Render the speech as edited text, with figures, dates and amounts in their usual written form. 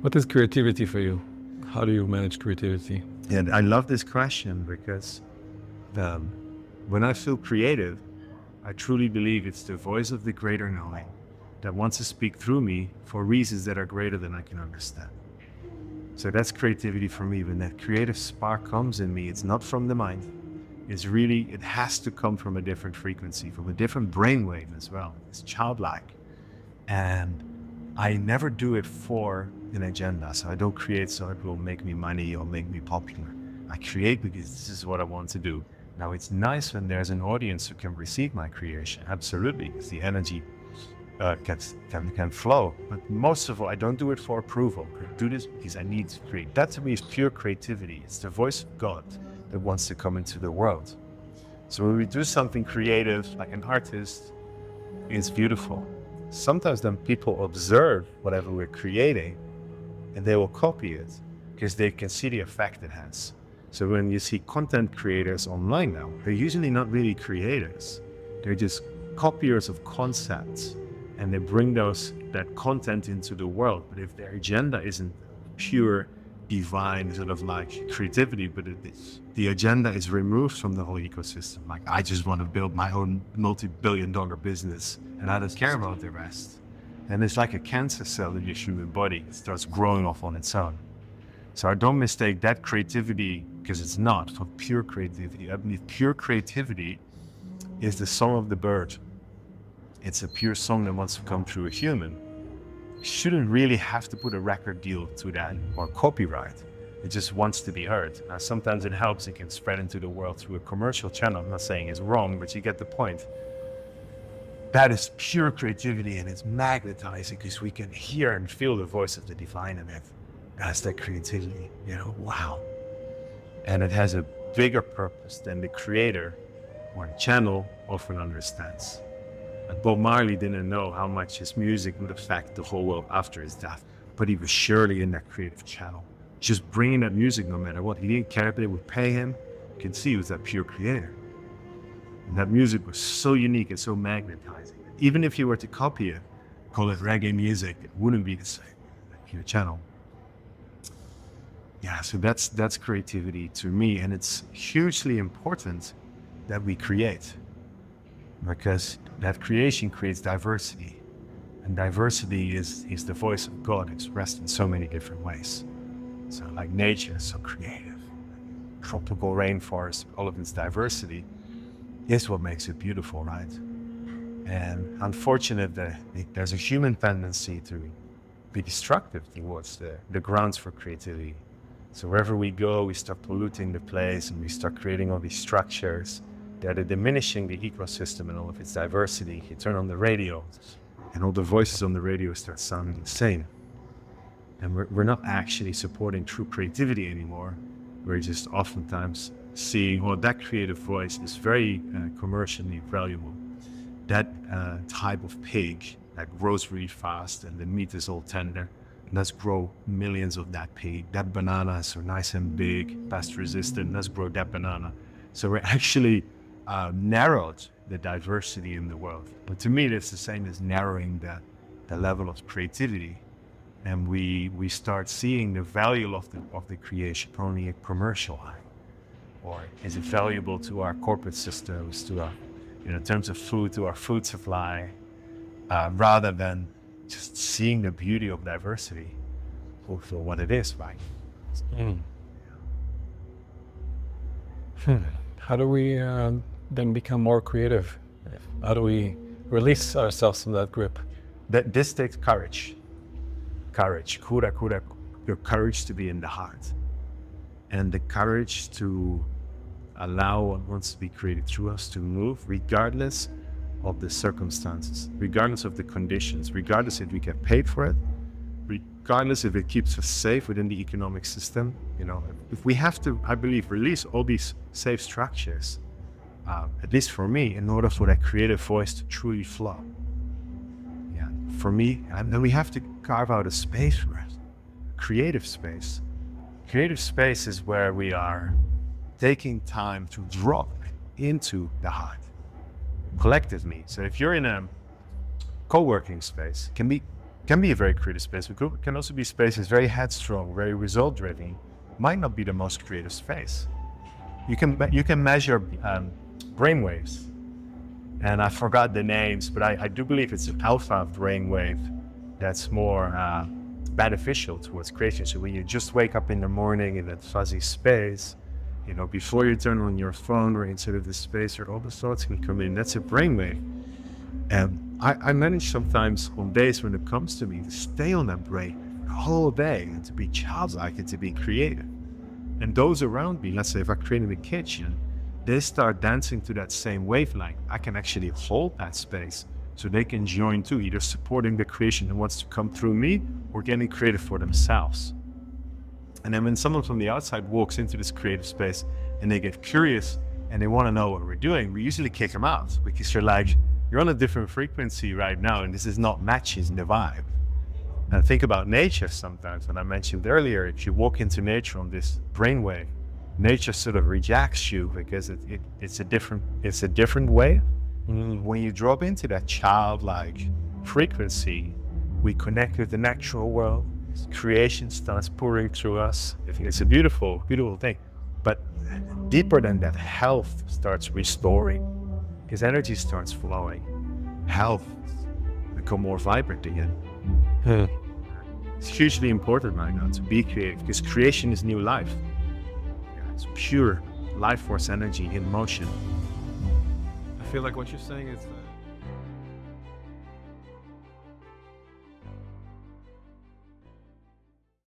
What is creativity for you? How do you manage creativity? And I love this question because um, when I feel creative, I truly believe it's the voice of the greater knowing that wants to speak through me for reasons that are greater than I can understand. So that's creativity for me. When that creative spark comes in me, it's not from the mind. It has to come from a different frequency, from a different brainwave as well. It's childlike. And I never do it for an agenda. So I don't create so it will make me money or make me popular. I create because this is what I want to do. Now, it's nice when there's an audience who can receive my creation. Absolutely, because the energy can flow. But most of all, I don't do it for approval. I do this because I need to create. That to me is pure creativity. It's the voice of God that wants to come into the world. So when we do something creative, like an artist, it's beautiful. Sometimes then people observe whatever we're creating and they will copy it because they can see the effect it has. So when you see content creators online now, they're usually not really creators. They're just copiers of concepts and they bring that content into the world. But if their agenda isn't pure, divine sort of like creativity, but the agenda is removed from the whole ecosystem. Like, I just want to build my own multi-billion-dollar business and I don't care about the rest. And it's like a cancer cell in your human body. It starts growing off on its own. So I don't mistake that creativity, because it's not, for pure creativity. I believe pure creativity is the song of the bird. It's a pure song that wants to come through a human. You shouldn't really have to put a record deal to that or copyright. It just wants to be heard. Now, sometimes it helps. It can spread into the world through a commercial channel. I'm not saying it's wrong, but you get the point. That is pure creativity, and it's magnetizing because we can hear and feel the voice of the divine in it. That's that creativity, wow. And it has a bigger purpose than the creator or the channel often understands. And Bob Marley didn't know how much his music would affect the whole world after his death, but he was surely in that creative channel, just bringing that music no matter what. He didn't care if they would pay him. You can see he was that pure creator. And that music was so unique and so magnetizing. Even if you were to copy it, call it reggae music, it wouldn't be the same. Your channel. Yeah, so that's creativity to me, and it's hugely important that we create, because that creation creates diversity, and diversity is the voice of God expressed in so many different ways. So like nature is so creative, tropical rainforest, all of its diversity is what makes it beautiful, right? And unfortunately, there's a human tendency to be destructive towards the grounds for creativity. So wherever we go, we start polluting the place and we start creating all these structures that are diminishing the ecosystem and all of its diversity. You turn on the radio and all the voices on the radio start sounding the same. And we're not actually supporting true creativity anymore. We're just oftentimes seeing, well, that creative voice is very commercially valuable. That type of pig that grows really fast and the meat is all tender, let's grow millions of that pig. That banana is so nice and big, pest resistant, let's grow that banana. So we're actually narrowed the diversity in the world. But to me, that's the same as narrowing the level of creativity. And we start seeing the value of the creation only a commercial eye. Or is it valuable to our corporate systems, to our, in terms of food, to our food supply, rather than just seeing the beauty of diversity for what it is, right? How do we then become more creative? How do we release ourselves from that grip? This takes courage. Courage, your courage to be in the heart. And the courage to allow what wants to be created through us to move regardless of the circumstances, regardless of the conditions, regardless if we get paid for it, regardless if it keeps us safe within the economic system. If we have to, I believe, release all these safe structures, at least for me, in order for that creative voice to truly flow. Yeah, for me, and then we have to carve out a space for it, creative space. Creative space is where we are taking time to drop into the heart. Collectively. So if you're in a co-working space, can can be a very creative space, but can also be spaces very headstrong, very result driven. Might not be the most creative space. You can measure brainwaves, and I forgot the names, but I do believe it's an alpha brainwave that's more beneficial towards creation. So when you just wake up in the morning in that fuzzy space, you know, before you turn on your phone or into the space where all the thoughts can come in, that's a brainwave. And I manage sometimes on days when it comes to me to stay on that brain the whole day and to be childlike and to be creative. And those around me, let's say if I create in the kitchen, they start dancing to that same wavelength. I can actually hold that space so they can join too, either supporting the creation that wants to come through me or getting creative for themselves. And then when someone from the outside walks into this creative space and they get curious and they want to know what we're doing, we usually kick them out because you're like, you're on a different frequency right now and this is not matching the vibe. And think about nature sometimes, and I mentioned earlier, if you walk into nature on this brainwave, nature sort of rejects you because it's a different way. When you drop into that childlike frequency, we connect with the natural world. Creation starts pouring through us. I think it's a beautiful, beautiful thing. But deeper than that, health starts restoring. His energy starts flowing. Health become more vibrant again. It's hugely important right now to be creative because creation is new life. It's pure life force energy in motion. I feel like what you're saying is